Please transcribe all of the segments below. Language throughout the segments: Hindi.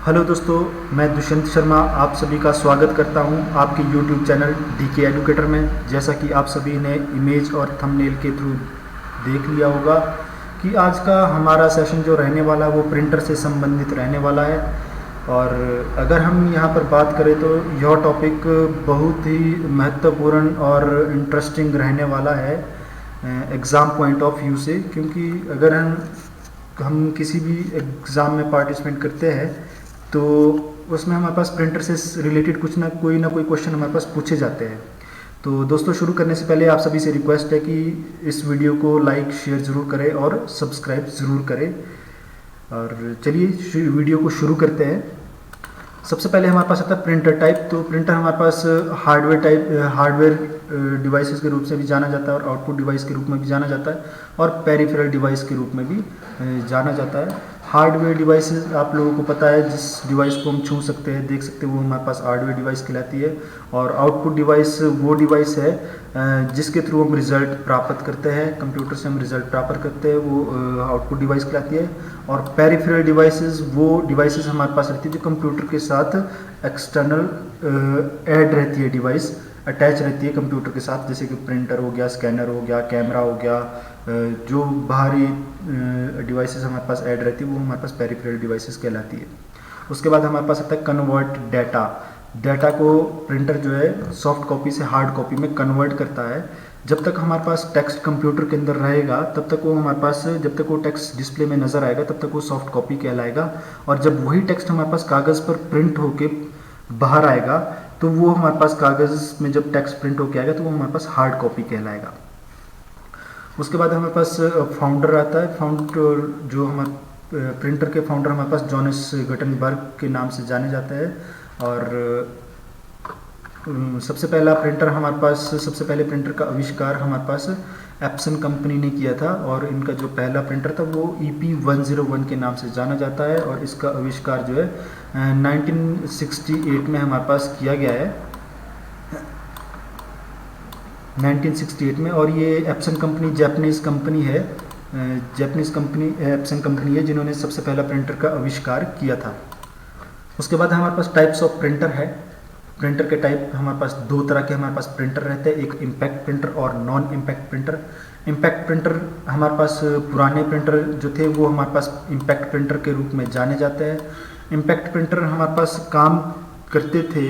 हेलो दोस्तों, मैं दुष्यंत शर्मा आप सभी का स्वागत करता हूं आपके YouTube चैनल DK एडुकेटर में। जैसा कि आप सभी ने इमेज और थंबनेल के थ्रू देख लिया होगा कि आज का हमारा सेशन जो रहने वाला है वो प्रिंटर से संबंधित रहने वाला है। और अगर हम यहां पर बात करें तो यह टॉपिक बहुत ही महत्वपूर्ण और इंटरेस्टिंग रहने वाला है एग्ज़ाम पॉइंट ऑफ व्यू से, क्योंकि अगर हम किसी भी एग्ज़ाम में पार्टिसिपेट करते हैं तो उसमें हमारे पास प्रिंटर से रिलेटेड कुछ ना कोई क्वेश्चन हमारे पास पूछे जाते हैं। तो दोस्तों, शुरू करने से पहले आप सभी से रिक्वेस्ट है कि इस वीडियो को लाइक शेयर ज़रूर करें और सब्सक्राइब ज़रूर करें। और चलिए वीडियो को शुरू करते हैं। सबसे पहले हमारे पास आता है प्रिंटर टाइप। तो प्रिंटर हमारे पास हार्डवेयर डिवाइसेस के रूप से भी जाना जाता है और आउटपुट डिवाइस के रूप में भी जाना जाता है और पेरिफेरल डिवाइस के रूप में भी जाना जाता है। हार्डवेयर डिवाइसेस आप लोगों को पता है, जिस डिवाइस को हम छू सकते हैं, देख सकते हैं, वो हमारे पास हार्डवेयर डिवाइस कहलाती है। और आउटपुट डिवाइस वो डिवाइस है जिसके थ्रू हम रिज़ल्ट प्राप्त करते हैं, कंप्यूटर से हम रिज़ल्ट प्राप्त करते हैं, वो आउटपुट डिवाइस कहलाती है। और पेरिफेरल डिवाइसेस वो डिवाइसेस हमारे पास रहती है जो कंप्यूटर के साथ एक्सटर्नल ऐड रहती है, डिवाइस अटैच रहती है कंप्यूटर के साथ, जैसे कि प्रिंटर हो गया, स्कैनर हो गया, कैमरा हो गया। जो बाहरी डिवाइसेस हमारे पास ऐड रहती है वो हमारे पास पेरिफेरल डिवाइसेस कहलाती है। उसके बाद हमारे पास आता है कन्वर्ट डाटा को प्रिंटर जो है सॉफ्ट कॉपी से हार्ड कॉपी में कन्वर्ट करता है। जब तक हमारे पास टेक्स्ट कंप्यूटर के अंदर रहेगा तब तक वो हमारे पास, जब तक वो टेक्स्ट डिस्प्ले में नज़र आएगा तब तक वो सॉफ्ट कॉपी कहलाएगा। और जब वही टेक्स्ट हमारे पास कागज़ पर प्रिंट होके बाहर आएगा तो वो हमारे पास कागज़ में जब टेक्स्ट प्रिंट होके आएगा तो वो हमारे पास हार्ड कॉपी कहलाएगा। उसके बाद हमारे पास फाउंडर आता है। फाउंडर जो हमारे प्रिंटर के फाउंडर हमारे पास जॉनस गटनबर्ग के नाम से जाने जाते हैं। और सबसे पहले प्रिंटर प्रिंटर का आविष्कार हमारे पास एप्सन कंपनी ने किया था और इनका जो पहला प्रिंटर था वो EP101 के नाम से जाना जाता है। और इसका आविष्कार जो है 1968 में हमारे पास किया गया है, 1968 में। और ये एप्सन कंपनी जापानीज़ कंपनी है, एप्सन कंपनी है जिन्होंने सबसे पहला प्रिंटर का आविष्कार किया था। उसके बाद हमारे पास टाइप्स ऑफ प्रिंटर है। प्रिंटर के टाइप हमारे पास दो तरह के हमारे पास प्रिंटर रहते हैं, एक इम्पैक्ट प्रिंटर और non impact printer. Impact printer हमारे पास पुराने प्रिंटर जो थे वो हमारे पास इम्पैक्ट प्रिंटर के रूप में जाने जाते हैं। इम्पैक्ट प्रिंटर हमारे पास काम करते थे,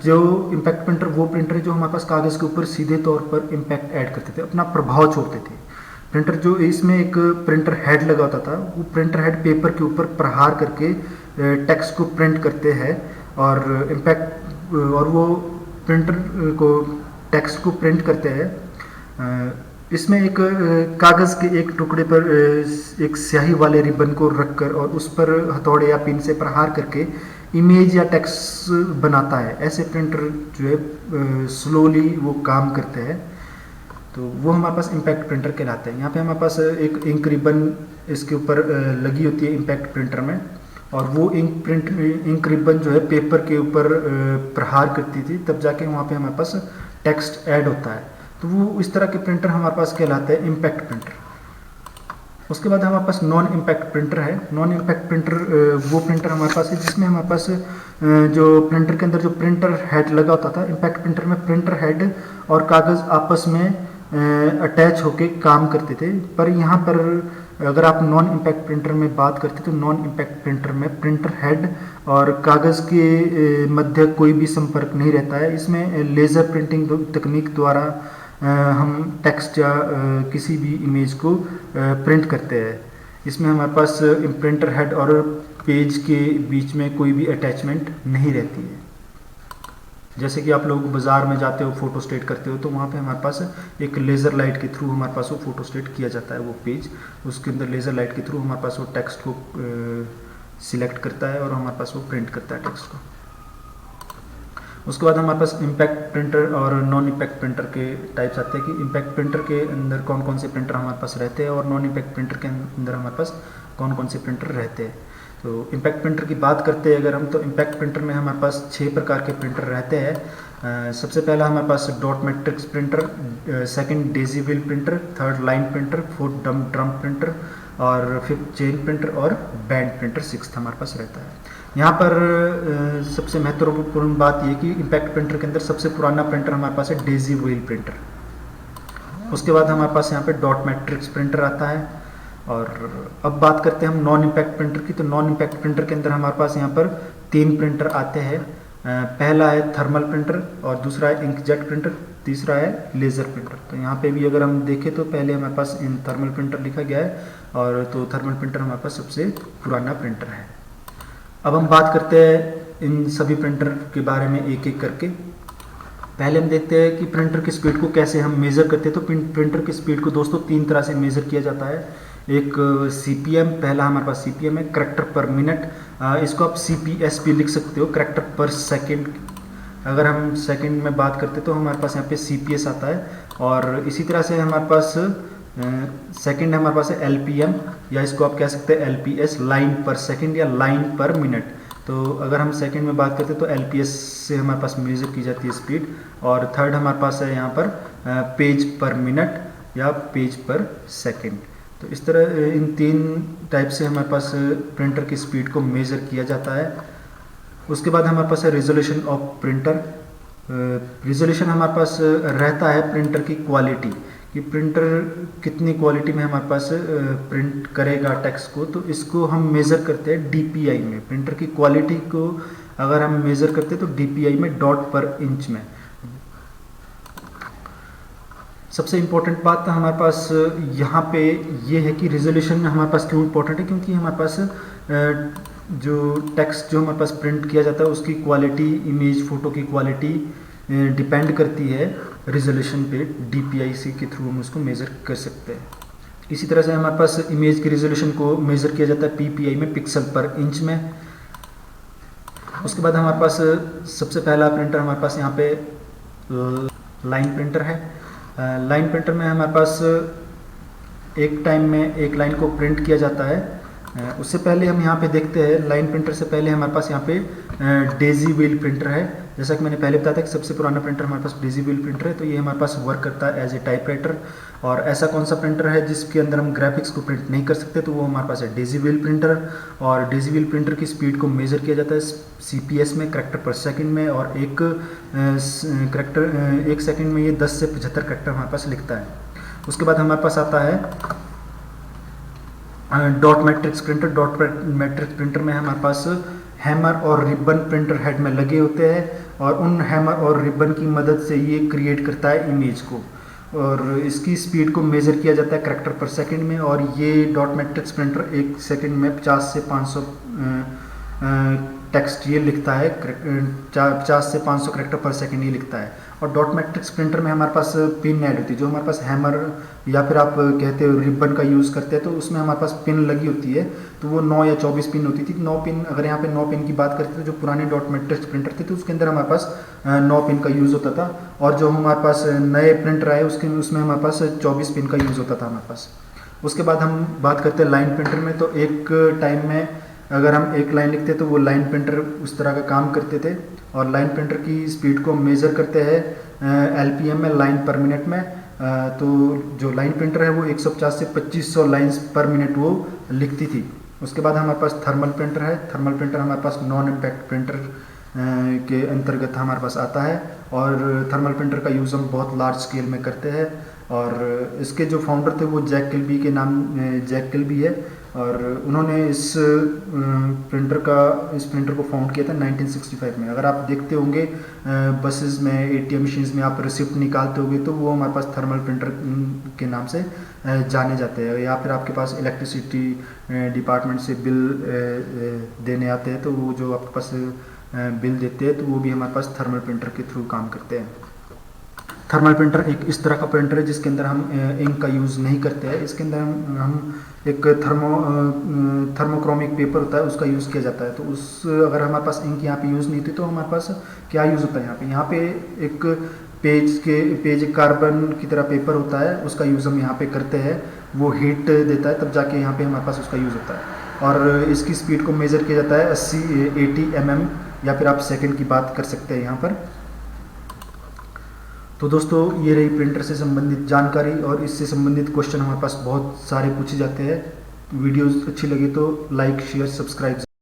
जो इम्पैक्ट प्रिंटर वो प्रिंटर है जो हमारे पास कागज़ के ऊपर सीधे तौर पर इम्पैक्ट ऐड करते थे, अपना प्रभाव छोड़ते थे। प्रिंटर जो इसमें एक प्रिंटर हेड लगा होता था, वो प्रिंटर हेड पेपर के ऊपर प्रहार करके टेक्स्ट को प्रिंट करते हैं। और वो प्रिंटर को टेक्स्ट को प्रिंट करते हैं। इसमें एक कागज़ के एक टुकड़े पर एक स्याही वाले रिबन को रखकर और उस पर हथौड़े या पिन से प्रहार करके इमेज या टेक्स्ट बनाता है। ऐसे प्रिंटर जो है स्लोली वो काम करते हैं, तो वो हमारे पास इम्पैक्ट प्रिंटर कहलाते हैं। यहाँ पे हमारे पास एक इंक रिबन इसके ऊपर लगी होती है इम्पैक्ट प्रिंटर में, और वो इंक रिबन जो है पेपर के ऊपर प्रहार करती थी, तब जाके वहाँ पे हमारे पास टेक्स्ट ऐड होता है। तो वो इस तरह के प्रिंटर हमारे पास कहलाते हैं इम्पैक्ट प्रिंटर। उसके बाद हमारे पास नॉन इम्पैक्ट प्रिंटर है। नॉन इम्पैक्ट प्रिंटर वो प्रिंटर हमारे पास है जिसमें हमारे पास जो प्रिंटर के अंदर जो प्रिंटर हेड लगा होता था, इम्पैक्ट प्रिंटर में प्रिंटर हेड और कागज़ आपस में अटैच होके काम करते थे। पर यहाँ पर अगर आप नॉन इम्पैक्ट प्रिंटर में बात करते तो नॉन इम्पैक्ट प्रिंटर में प्रिंटर हेड और कागज़ के मध्य कोई भी संपर्क नहीं रहता है। इसमें लेज़र प्रिंटिंग तकनीक द्वारा हम टेक्स्ट या किसी भी इमेज को प्रिंट करते हैं। इसमें हमारे पास प्रिंटर हेड और पेज के बीच में कोई भी अटैचमेंट नहीं रहती है। जैसे कि आप लोग बाज़ार में जाते हो, फ़ोटो स्टेट करते हो, तो वहाँ पे हमारे पास एक लेज़र लाइट के थ्रू हमारे पास वो फ़ोटो स्टेट किया जाता है। वो पेज उसके अंदर लेज़र लाइट के थ्रू हमारे पास वो टेक्स्ट को सिलेक्ट करता है और हमारे पास वो प्रिंट करता है टेक्स्ट को। उसके बाद हमारे पास इम्पैक्ट प्रिंटर और नॉन इम्पैक्ट प्रिंटर के टाइप्स आते हैं कि इम्पैक्ट प्रिंटर के अंदर कौन कौन से प्रिंटर हमारे पास रहते हैं और नॉन इम्पैक्ट प्रिंटर के अंदर हमारे पास कौन कौन से प्रिंटर रहते हैं। तो इम्पैक्ट प्रिंटर की बात करते हैं अगर हम, तो इम्पैक्ट प्रिंटर में हमारे पास 6 प्रकार के प्रिंटर रहते हैं। सबसे पहला हमारे पास dot matrix printer, second daisy wheel printer, third line printer, fourth drum printer, और फिफ्थ चेन प्रिंटर और बैंड प्रिंटर सिक्स्थ हमारे पास रहता है। यहाँ पर सबसे महत्वपूर्ण बात ये कि इम्पैक्ट प्रिंटर के अंदर सबसे पुराना प्रिंटर हमारे पास है डेजी व्हील प्रिंटर। उसके बाद हमारे पास यहाँ पे डॉट मैट्रिक्स प्रिंटर आता है। और अब बात करते हैं हम नॉन इम्पैक्ट प्रिंटर की। तो नॉन इम्पैक्ट प्रिंटर के अंदर हमारे पास यहाँ पर 3 प्रिंटर आते हैं। पहला है थर्मल प्रिंटर, और दूसरा है इंकजेट प्रिंटर, तीसरा है लेज़र प्रिंटर। तो यहाँ पे भी अगर हम देखें तो पहले हमारे पास इन थर्मल प्रिंटर लिखा गया है, और तो थर्मल प्रिंटर हमारे पास सबसे पुराना प्रिंटर है। अब हम बात करते हैं इन सभी प्रिंटर के बारे में एक एक करके। पहले हम देखते हैं कि प्रिंटर की स्पीड को कैसे हम मेज़र करते हैं। तो प्रिंटर की स्पीड को दोस्तों 3 तरह से मेज़र किया जाता है। एक CPM, पहला हमारे पास CPM है, करैक्टर पर मिनट। इसको आप CPS भी लिख सकते हो, करैक्टर पर सेकंड। अगर हम सेकंड में बात करते तो हमारे पास यहाँ पे CPS आता है। और इसी तरह से हमारे पास सेकंड हमारे पास है LPM, या इसको आप कह सकते हैं LPS, लाइन पर सेकंड या लाइन पर मिनट। तो अगर हम सेकंड में बात करते हैं तो LPS से हमारे पास मेज़र की जाती है स्पीड। और थर्ड हमारे पास है यहाँ पर पेज पर मिनट या पेज पर सेकंड। तो इस तरह इन 3 टाइप से हमारे पास प्रिंटर की स्पीड को मेज़र किया जाता है। उसके बाद हमारे पास है रेजोल्यूशन ऑफ प्रिंटर। रेजोल्यूशन हमारे पास रहता है प्रिंटर की क्वालिटी, कि प्रिंटर कितनी क्वालिटी में हमारे पास प्रिंट करेगा टेक्स्ट को। तो इसको हम मेज़र करते हैं DPI में। प्रिंटर की क्वालिटी को अगर हम मेज़र करते हैं तो DPI में, डॉट पर इंच में। सबसे इम्पोर्टेंट बात हमारे पास यहाँ पे ये है कि रिजोल्यूशन हमारे पास क्यों इम्पोर्टेंट है, क्योंकि हमारे पास जो टेक्स्ट जो हमारे पास प्रिंट किया जाता है उसकी क्वालिटी, इमेज फोटो की क्वालिटी डिपेंड करती है रिजोल्यूशन पे। DPI के थ्रू हम उसको मेज़र कर सकते हैं। इसी तरह से हमारे पास इमेज की रिजोल्यूशन को मेज़र किया जाता है PPI में, पिक्सल पर इंच में। उसके बाद हमारे पास सबसे पहला प्रिंटर हमारे पास यहाँ पे लाइन प्रिंटर है। लाइन प्रिंटर में हमारे पास एक टाइम में एक लाइन को प्रिंट किया जाता है। उससे पहले हम यहाँ पे देखते हैं, लाइन प्रिंटर से पहले हमारे पास यहाँ पे डेजी व्हील प्रिंटर है। जैसा कि मैंने पहले बताया था कि सबसे पुराना प्रिंटर हमारे पास डेजी व्हील प्रिंटर है। तो ये हमारे पास वर्क करता है एज ए टाइपराइटर। और ऐसा कौन सा प्रिंटर है जिसके अंदर हम ग्राफिक्स को प्रिंट नहीं कर सकते, तो वो हमारे पास है डेजी व्हील प्रिंटर। और डेजी व्हील प्रिंटर की स्पीड को मेज़र किया जाता है CPS में, करैक्टर पर सेकंड में। और एक सेकंड में ये 10 से 75 करैक्टर हमारे पास लिखता है। उसके बाद हमारे पास आता है dot matrix printer. Dot matrix printer में हमारे पास हैमर और रिबन प्रिंटर हेड में लगे होते हैं, और उन हैमर और रिबन की मदद से ये क्रिएट करता है इमेज को। और इसकी स्पीड को मेज़र किया जाता है करैक्टर पर सेकंड में। और ये डॉट मैट्रिक्स प्रिंटर एक सेकंड में 50 से 500 टेक्स्ट ये लिखता है, 50 से 500 करैक्टर पर सेकंड ये लिखता है। और डॉट मैट्रिक्स प्रिंटर में हमारे पास पिन ऐड होती है, जो हमारे पास हैमर या फिर आप कहते हो रिबन का यूज़ करते हैं, तो उसमें हमारे पास पिन लगी होती है। तो वो 9 या 24 पिन होती थी। 9 पिन, अगर यहाँ पे 9 पिन की बात करते थे, जो पुराने डॉट मैट्रिक्स प्रिंटर थे तो उसके अंदर हमारे पास 9 पिन का यूज़ होता था। और जो हमारे पास नए प्रिंटर आए उसमें हमारे पास 24 पिन का यूज़ होता था हमारे पास। उसके बाद हम बात करते हैं लाइन प्रिंटर में। तो एक टाइम में अगर हम एक लाइन लिखते तो वो लाइन प्रिंटर उस तरह का काम करते थे। और लाइन प्रिंटर की स्पीड को मेज़र करते हैं LPM में, लाइन पर मिनट में। तो जो लाइन प्रिंटर है वो 150 से 2500 लाइन्स पर मिनट वो लिखती थी। उसके बाद हमारे पास थर्मल प्रिंटर है। थर्मल प्रिंटर हमारे पास नॉन इम्पैक्ट प्रिंटर के अंतर्गत हमारे पास आता है। और थर्मल प्रिंटर का यूज़ हम बहुत लार्ज स्केल में करते हैं। और इसके जो फाउंडर थे वो जैक किल्बी के नाम जैक किल्बी है। और उन्होंने इस प्रिंटर को फाउंड किया था 1965 में। अगर आप देखते होंगे बसेस में, ATM मशीन्स में आप रिसिप्ट निकालते होंगे तो वो हमारे पास थर्मल प्रिंटर के नाम से जाने जाते हैं। या फिर आपके पास इलेक्ट्रिसिटी डिपार्टमेंट से बिल देने आते हैं, तो वो जो आपके पास बिल देते हैं तो वो भी हमारे पास थर्मल प्रिंटर के थ्रू काम करते हैं। थर्मल प्रिंटर एक इस तरह का प्रिंटर है जिसके अंदर हम इंक का यूज़ नहीं करते हैं। इसके अंदर हम एक थर्मोक्रोमिक पेपर होता है उसका यूज़ किया जाता है। तो अगर हमारे पास इंक यहाँ पे यूज़ नहीं थी तो हमारे पास क्या यूज़ होता है, यहाँ पे एक पेज कार्बन की तरह पेपर होता है, उसका यूज़ हम यहाँ पे करते हैं। वो हीट देता है तब जाके यहाँ पे हमारे पास उसका यूज़ होता है। और इसकी स्पीड को मेज़र किया जाता है 80 mm या फिर आप सेकंड की बात कर सकते हैं यहाँ पर। तो दोस्तों ये रही प्रिंटर से संबंधित जानकारी। और इससे संबंधित क्वेश्चन हमारे पास बहुत सारे पूछे जाते हैं। वीडियोस अच्छी लगी तो लाइक शेयर सब्सक्राइब